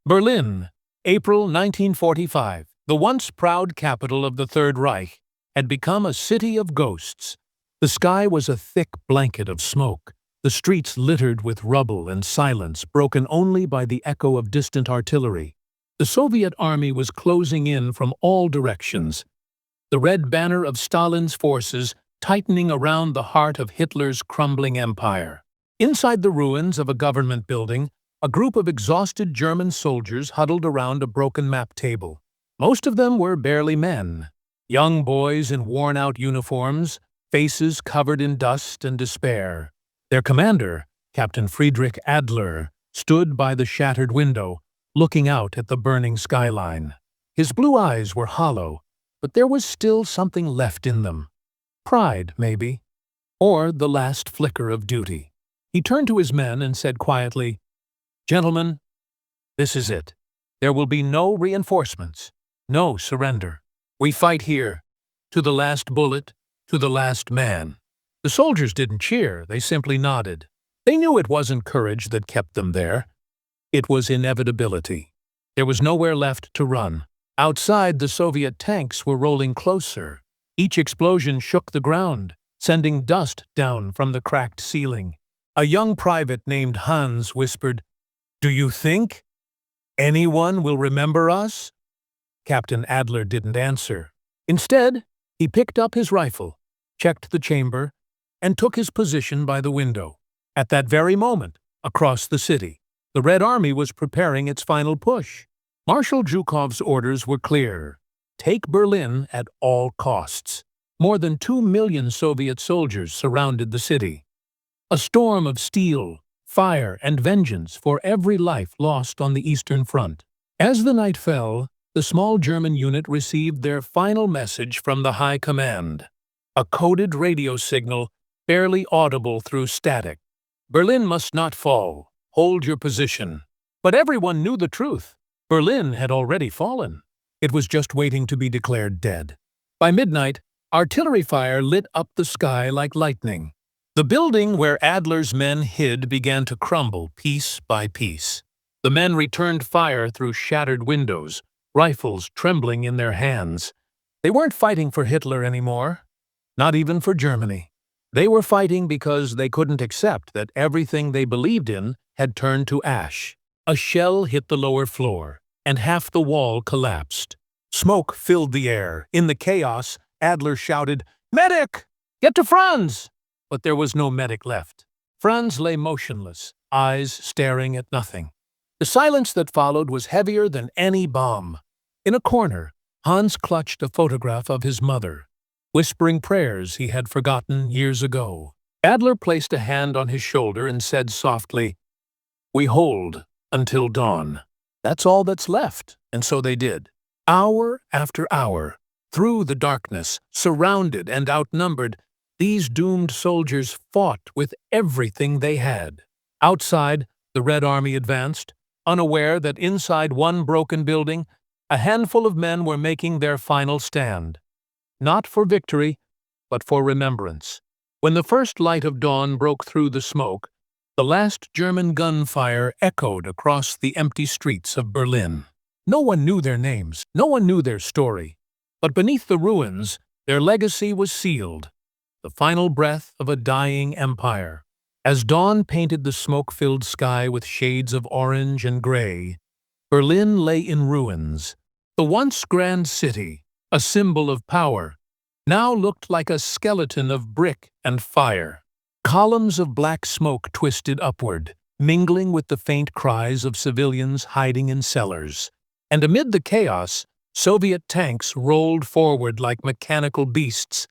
Berlin, April 1945. The once proud capital of the Third Reich had become a city of ghosts. The sky was a thick blanket of smoke, the streets littered with rubble and silence broken only by the echo of distant artillery. The Soviet army was closing in from all directions, the red banner of Stalin's forces tightening around the heart of Hitler's crumbling empire. Inside the ruins of a government building, a group of exhausted German soldiers huddled around a broken map table. Most of them were barely men, young boys in worn-out uniforms, faces covered in dust and despair. Their commander, Captain Friedrich Adler, stood by the shattered window, looking out at the burning skyline. His blue eyes were hollow, but there was still something left in them. Pride, maybe, or the last flicker of duty. He turned to his men and said quietly, "Gentlemen, this is it. There will be no reinforcements, no surrender. We fight here, to the last bullet, to the last man." The soldiers didn't cheer, they simply nodded. They knew it wasn't courage that kept them there. It was inevitability. There was nowhere left to run. Outside, the Soviet tanks were rolling closer. Each explosion shook the ground, sending dust down from the cracked ceiling. A young private named Hans whispered, "Do you think anyone will remember us?" Captain Adler didn't answer. Instead, he picked up his rifle, checked the chamber, and took his position by the window. At that very moment, across the city, the Red Army was preparing its final push. Marshal Zhukov's orders were clear: take Berlin at all costs. More than 2 million Soviet soldiers surrounded the city. A storm of steel, fire, and vengeance for every life lost on the Eastern Front. As the night fell, the small German unit received their final message from the High Command. A coded radio signal, barely audible through static. "Berlin must not fall. Hold your position." But everyone knew the truth. Berlin had already fallen. It was just waiting to be declared dead. By midnight, artillery fire lit up the sky like lightning. The building where Adler's men hid began to crumble piece by piece. The men returned fire through shattered windows, rifles trembling in their hands. They weren't fighting for Hitler anymore, not even for Germany. They were fighting because they couldn't accept that everything they believed in had turned to ash. A shell hit the lower floor, and half the wall collapsed. Smoke filled the air. In the chaos, Adler shouted, "Medic! Get to Franz!" But there was no medic left. Franz lay motionless, eyes staring at nothing. The silence that followed was heavier than any bomb. In a corner, Hans clutched a photograph of his mother, whispering prayers he had forgotten years ago. Adler placed a hand on his shoulder and said softly, "We hold until dawn. That's all that's left." And so they did. Hour after hour, through the darkness, surrounded and outnumbered, these doomed soldiers fought with everything they had. Outside, the Red Army advanced, unaware that inside one broken building, a handful of men were making their final stand. Not for victory, but for remembrance. When the first light of dawn broke through the smoke, the last German gunfire echoed across the empty streets of Berlin. No one knew their names, no one knew their story. But beneath the ruins, their legacy was sealed, the final breath of a dying empire. As dawn painted the smoke-filled sky with shades of orange and gray, Berlin lay in ruins. The once grand city, a symbol of power, now looked like a skeleton of brick and fire. Columns of black smoke twisted upward, mingling with the faint cries of civilians hiding in cellars. And amid the chaos, Soviet tanks rolled forward like mechanical beasts,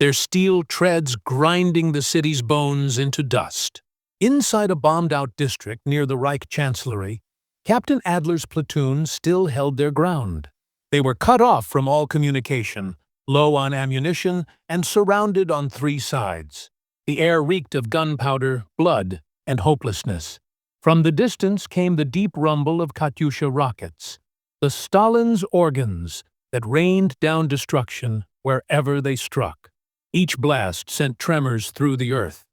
their steel treads grinding the city's bones into dust. Inside a bombed-out district near the Reich Chancellery, Captain Adler's platoon still held their ground. They were cut off from all communication, low on ammunition, and surrounded on 3 sides. The air reeked of gunpowder, blood, and hopelessness. From the distance came the deep rumble of Katyusha rockets, the Stalin's organs that rained down destruction wherever they struck. Each blast sent tremors through the earth.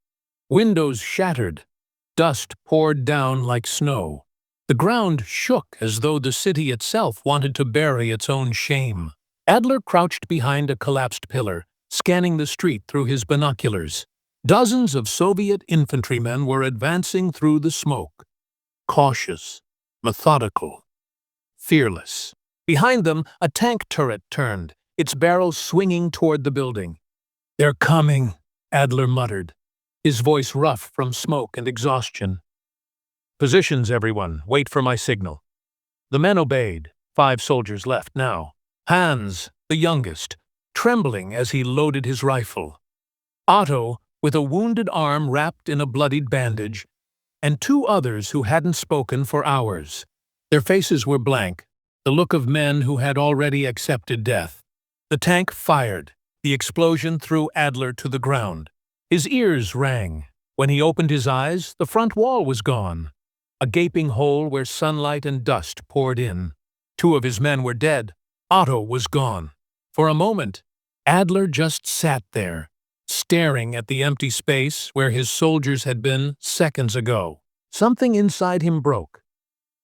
Windows shattered. Dust poured down like snow. The ground shook as though the city itself wanted to bury its own shame. Adler crouched behind a collapsed pillar, scanning the street through his binoculars. Dozens of Soviet infantrymen were advancing through the smoke. Cautious, methodical, fearless. Behind them, a tank turret turned, its barrel swinging toward the building. "They're coming," Adler muttered, his voice rough from smoke and exhaustion. "Positions, everyone. Wait for my signal." The men obeyed. 5 soldiers left now. Hans, the youngest, trembling as he loaded his rifle. Otto, with a wounded arm wrapped in a bloodied bandage, and 2 others who hadn't spoken for hours. Their faces were blank, the look of men who had already accepted death. The tank fired. The explosion threw Adler to the ground. His ears rang. When he opened his eyes, the front wall was gone. A gaping hole where sunlight and dust poured in. 2 of his men were dead. Otto was gone. For a moment, Adler just sat there, staring at the empty space where his soldiers had been seconds ago. Something inside him broke,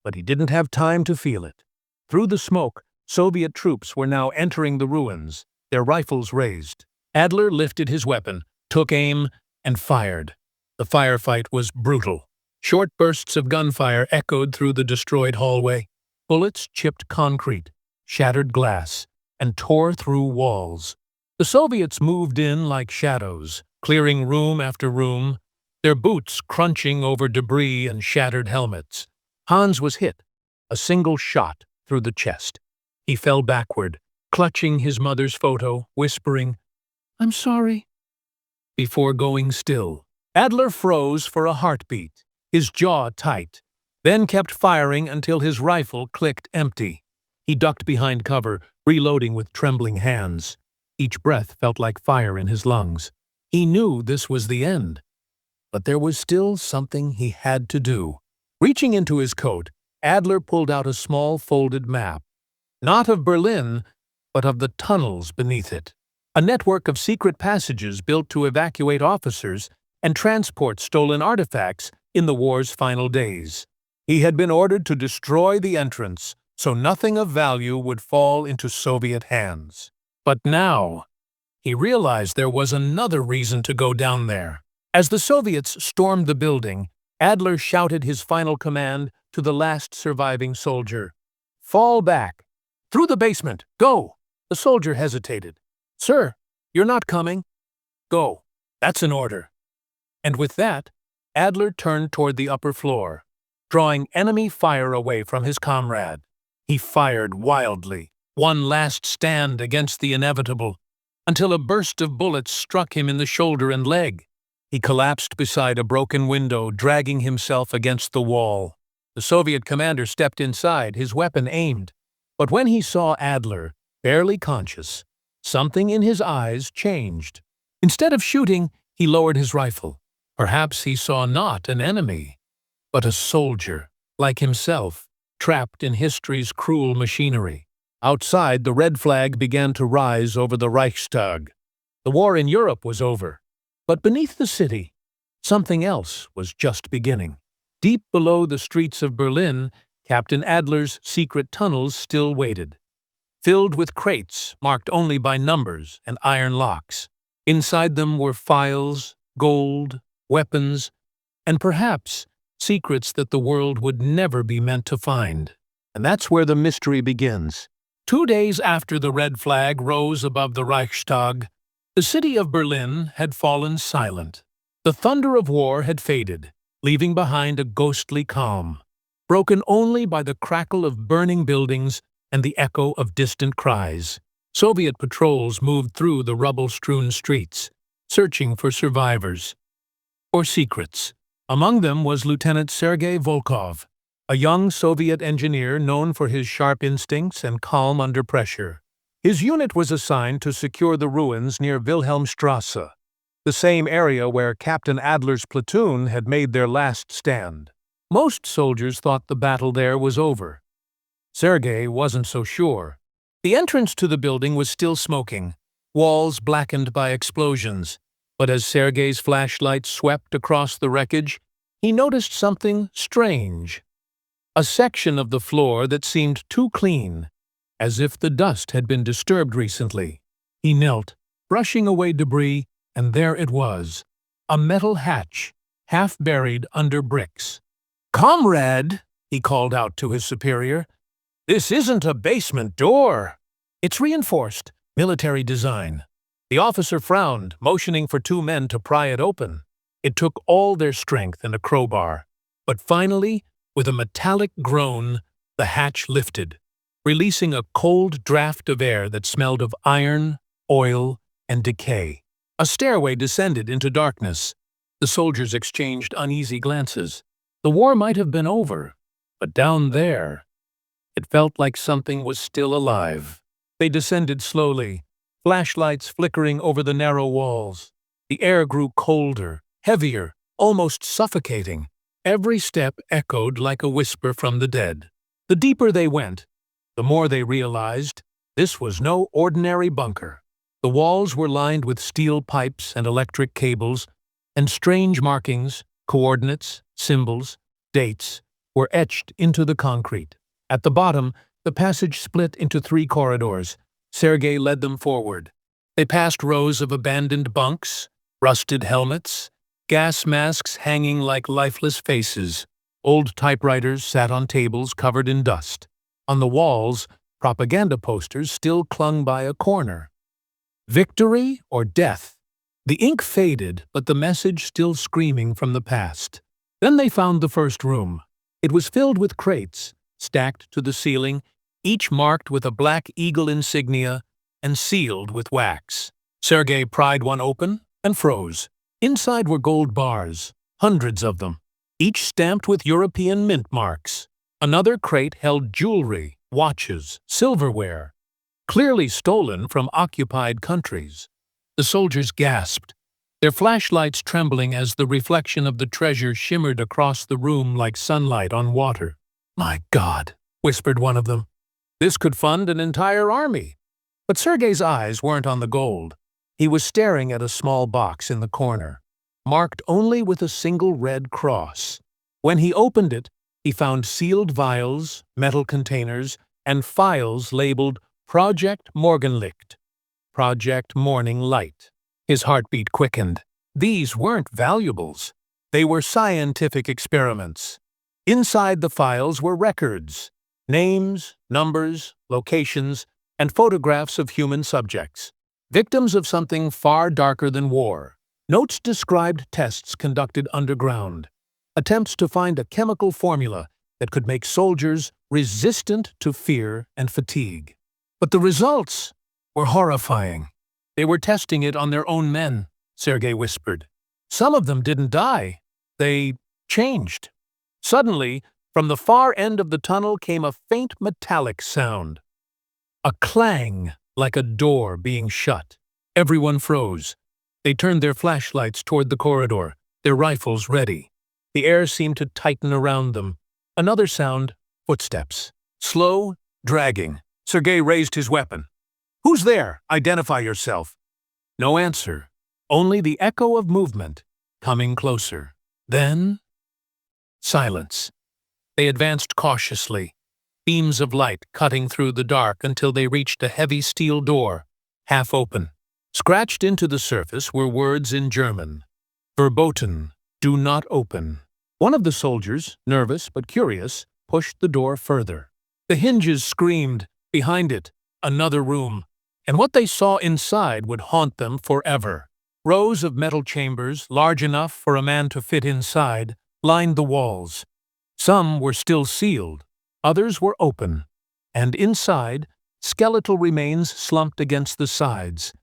but he didn't have time to feel it. Through the smoke, Soviet troops were now entering the ruins, their rifles raised. Adler lifted his weapon, took aim, and fired. The firefight was brutal. Short bursts of gunfire echoed through the destroyed hallway. Bullets chipped concrete, shattered glass, and tore through walls. The Soviets moved in like shadows, clearing room after room, their boots crunching over debris and shattered helmets. Hans was hit, a single shot through the chest. He fell backward, clutching his mother's photo, whispering, "I'm sorry," before going still. Adler froze for a heartbeat, his jaw tight, then kept firing until his rifle clicked empty. He ducked behind cover, reloading with trembling hands. Each breath felt like fire in his lungs. He knew this was the end, but there was still something he had to do. Reaching into his coat, Adler pulled out a small folded map, not of Berlin, but of the tunnels beneath it. A network of secret passages built to evacuate officers and transport stolen artifacts in the war's final days. He had been ordered to destroy the entrance so nothing of value would fall into Soviet hands. But now, he realized there was another reason to go down there. As the Soviets stormed the building, Adler shouted his final command to the last surviving soldier. "Fall back! Through the basement! Go!" The soldier hesitated. "Sir, you're not coming." "Go. That's an order." And with that, Adler turned toward the upper floor, drawing enemy fire away from his comrade. He fired wildly, one last stand against the inevitable, until a burst of bullets struck him in the shoulder and leg. He collapsed beside a broken window, dragging himself against the wall. The Soviet commander stepped inside, his weapon aimed. But when he saw Adler, barely conscious, something in his eyes changed. Instead of shooting, he lowered his rifle. Perhaps he saw not an enemy, but a soldier, like himself, trapped in history's cruel machinery. Outside, the red flag began to rise over the Reichstag. The war in Europe was over. But beneath the city, something else was just beginning. Deep below the streets of Berlin, Captain Adler's secret tunnels still waited, filled with crates marked only by numbers and iron locks. Inside them were files, gold, weapons, and perhaps secrets that the world would never be meant to find. And that's where the mystery begins. 2 days after the red flag rose above the Reichstag, the city of Berlin had fallen silent. The thunder of war had faded, leaving behind a ghostly calm, broken only by the crackle of burning buildings and the echo of distant cries. Soviet patrols moved through the rubble-strewn streets, searching for survivors or secrets. Among them was Lieutenant Sergei Volkov, a young Soviet engineer known for his sharp instincts and calm under pressure. His unit was assigned to secure the ruins near Wilhelmstrasse, the same area where Captain Adler's platoon had made their last stand. Most soldiers thought the battle there was over. Sergei wasn't so sure. The entrance to the building was still smoking, walls blackened by explosions. But as Sergei's flashlight swept across the wreckage, he noticed something strange. a section of the floor that seemed too clean, as if the dust had been disturbed recently. He knelt, brushing away debris, and there it was, a metal hatch, half buried under bricks. "Comrade," he called out to his superior, "this isn't a basement door. It's reinforced, military design." The officer frowned, motioning for two men to pry it open. It took all their strength and a crowbar. But finally, with a metallic groan, the hatch lifted, releasing a cold draft of air that smelled of iron, oil, and decay. A stairway descended into darkness. The soldiers exchanged uneasy glances. The war might have been over, but down there, it felt like something was still alive. They descended slowly, flashlights flickering over the narrow walls. The air grew colder, heavier, almost suffocating. Every step echoed like a whisper from the dead. The deeper they went, the more they realized this was no ordinary bunker. The walls were lined with steel pipes and electric cables, and strange markings, coordinates, symbols, dates, were etched into the concrete. At the bottom, the passage split into 3 corridors. Sergei led them forward. They passed rows of abandoned bunks, rusted helmets, gas masks hanging like lifeless faces. Old typewriters sat on tables covered in dust. On the walls, propaganda posters still clung by a corner. Victory or death? The ink faded, but the message still screaming from the past. Then they found the first room. It was filled with crates, stacked to the ceiling, each marked with a black eagle insignia and sealed with wax. Sergei pried one open and froze. Inside were gold bars, hundreds of them, each stamped with European mint marks. Another crate held jewelry, watches, silverware, clearly stolen from occupied countries. The soldiers gasped, their flashlights trembling as the reflection of the treasure shimmered across the room like sunlight on water. "My God," whispered one of them. "This could fund an entire army." But Sergei's eyes weren't on the gold. He was staring at a small box in the corner, marked only with a single red cross. When he opened it, he found sealed vials, metal containers, and files labeled Project Morgenlicht, Project Morning Light. His heartbeat quickened. These weren't valuables. They were scientific experiments. Inside the files were records, names, numbers, locations, and photographs of human subjects, victims of something far darker than war. Notes described tests conducted underground, attempts to find a chemical formula that could make soldiers resistant to fear and fatigue. But the results were horrifying. They were testing it on their own men, Sergei whispered. Some of them didn't die. They changed. Suddenly, from the far end of the tunnel came a faint metallic sound. A clang, like a door being shut. Everyone froze. They turned their flashlights toward the corridor, their rifles ready. The air seemed to tighten around them. Another sound, footsteps. Slow, dragging. Sergei raised his weapon. "Who's there? Identify yourself." No answer, only the echo of movement, coming closer. Then, silence. They advanced cautiously, beams of light cutting through the dark until they reached a heavy steel door, half open. Scratched into the surface were words in German. Verboten, do not open. One of the soldiers, nervous but curious, pushed the door further. The hinges screamed. Behind it, another room. And what they saw inside would haunt them forever. Rows of metal chambers, large enough for a man to fit inside, lined the walls. Some were still sealed, others were open. And inside, skeletal remains slumped against the sides,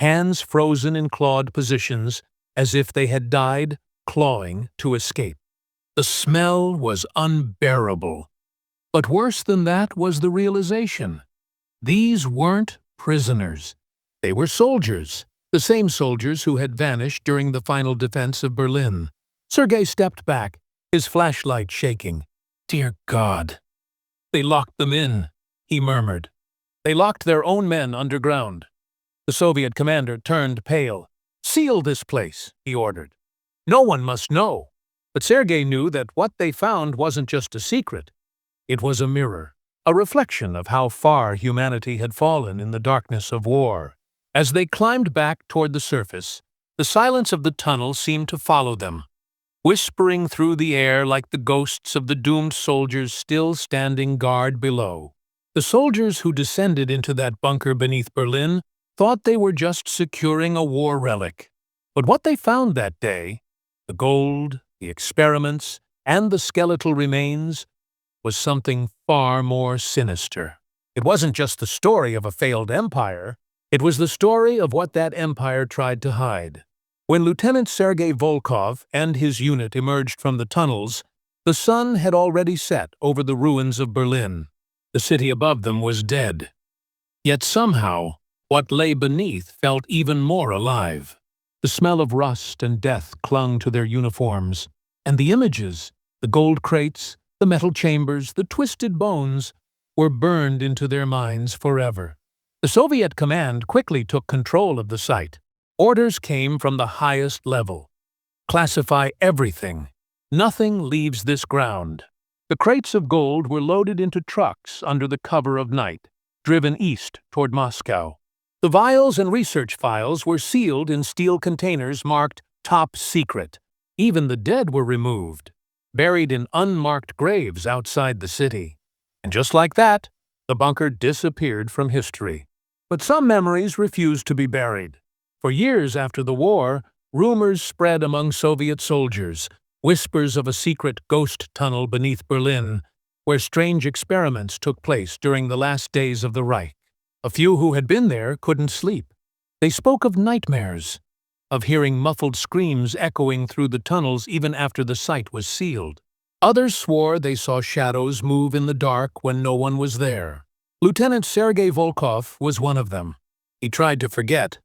hands frozen in clawed positions, as if they had died, clawing to escape. The smell was unbearable. But worse than that was the realization. These weren't prisoners. They were soldiers, the same soldiers who had vanished during the final defense of Berlin. Sergei stepped back, his flashlight shaking. "Dear God." "They locked them in," he murmured. "They locked their own men underground." The Soviet commander turned pale. "Seal this place," he ordered. "No one must know." But Sergei knew that what they found wasn't just a secret. It was a mirror, a reflection of how far humanity had fallen in the darkness of war. As they climbed back toward the surface, the silence of the tunnel seemed to follow them, whispering through the air like the ghosts of the doomed soldiers still standing guard below. The soldiers who descended into that bunker beneath Berlin thought they were just securing a war relic. But what they found that day, the gold, the experiments, and the skeletal remains, was something far more sinister. It wasn't just the story of a failed empire, it was the story of what that empire tried to hide. When Lieutenant Sergei Volkov and his unit emerged from the tunnels, the sun had already set over the ruins of Berlin. The city above them was dead. Yet somehow, what lay beneath felt even more alive. The smell of rust and death clung to their uniforms, and the images, the gold crates, the metal chambers, the twisted bones, were burned into their minds forever. The Soviet command quickly took control of the site. Orders came from the highest level. Classify everything. Nothing leaves this ground. The crates of gold were loaded into trucks under the cover of night, driven east toward Moscow. The vials and research files were sealed in steel containers marked Top Secret. Even the dead were removed, buried in unmarked graves outside the city. And just like that, the bunker disappeared from history. But some memories refused to be buried. For years after the war, rumors spread among Soviet soldiers, whispers of a secret ghost tunnel beneath Berlin, where strange experiments took place during the last days of the Reich. A few who had been there couldn't sleep. They spoke of nightmares, of hearing muffled screams echoing through the tunnels even after the site was sealed. Others swore they saw shadows move in the dark when no one was there. Lieutenant Sergei Volkov was one of them. He tried to forget,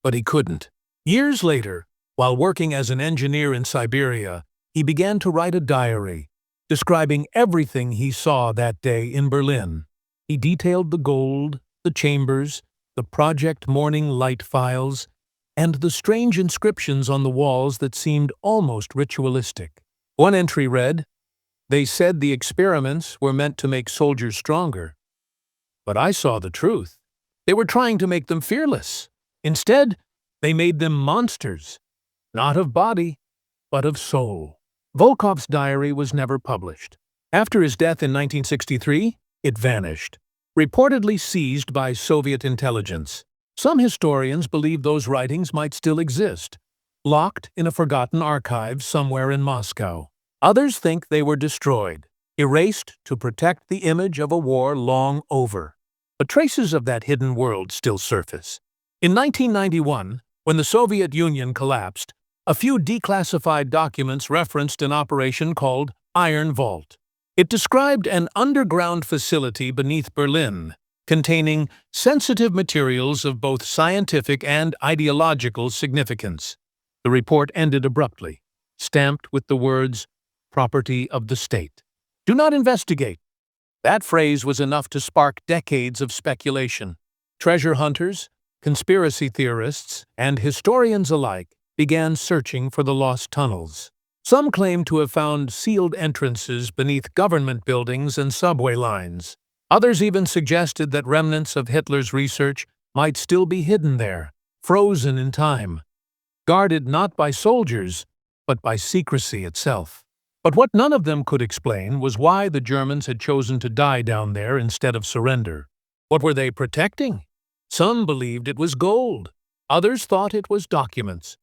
but he couldn't. Years later, while working as an engineer in Siberia, he began to write a diary, describing everything he saw that day in Berlin. He detailed the gold, the chambers, the Project Morning Light files, and the strange inscriptions on the walls that seemed almost ritualistic. One entry read, "They said the experiments were meant to make soldiers stronger. But I saw the truth. They were trying to make them fearless. Instead, they made them monsters, not of body, but of soul." Volkov's diary was never published. After his death in 1963, it vanished, reportedly seized by Soviet intelligence. Some historians believe those writings might still exist, locked in a forgotten archive somewhere in Moscow. Others think they were destroyed, erased to protect the image of a war long over. But traces of that hidden world still surface. In 1991, when the Soviet Union collapsed, a few declassified documents referenced an operation called Iron Vault. It described an underground facility beneath Berlin, containing sensitive materials of both scientific and ideological significance. The report ended abruptly, stamped with the words, "Property of the state. Do not investigate." That phrase was enough to spark decades of speculation. Treasure hunters, conspiracy theorists, and historians alike began searching for the lost tunnels. Some claim to have found sealed entrances beneath government buildings and subway lines. Others even suggested that remnants of Hitler's research might still be hidden there, frozen in time, guarded not by soldiers, but by secrecy itself. But what none of them could explain was why the Germans had chosen to die down there instead of surrender. What were they protecting? Some believed it was gold. Others thought it was documents,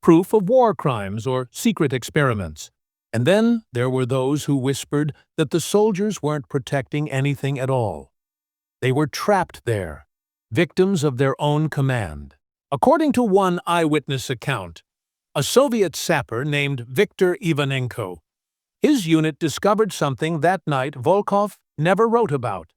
proof of war crimes or secret experiments. And then there were those who whispered that the soldiers weren't protecting anything at all. They were trapped there, victims of their own command. According to one eyewitness account, a Soviet sapper named Viktor Ivanenko, his unit discovered something that night Volkov never wrote about.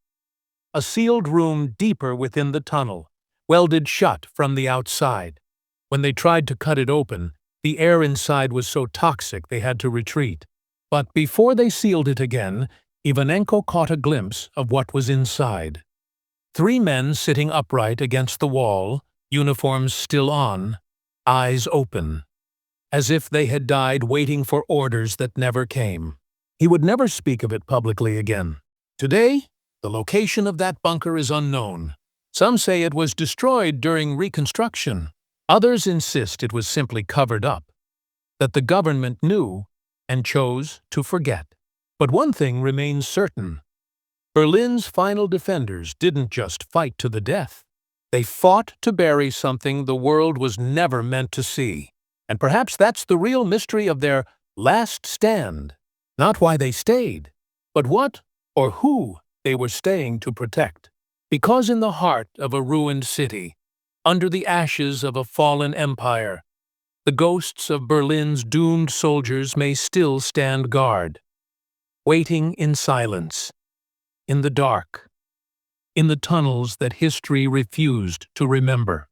A sealed room deeper within the tunnel, welded shut from the outside. When they tried to cut it open, the air inside was so toxic they had to retreat. But before they sealed it again, Ivanenko caught a glimpse of what was inside. 3 men sitting upright against the wall, uniforms still on, eyes open, as if they had died waiting for orders that never came. He would never speak of it publicly again. Today, the location of that bunker is unknown. Some say it was destroyed during Reconstruction. Others insist it was simply covered up, that the government knew and chose to forget. But one thing remains certain. Berlin's final defenders didn't just fight to the death. They fought to bury something the world was never meant to see. And perhaps that's the real mystery of their last stand. Not why they stayed, but what or who they were staying to protect. Because in the heart of a ruined city, under the ashes of a fallen empire, the ghosts of Berlin's doomed soldiers may still stand guard, waiting in silence, in the dark, in the tunnels that history refused to remember.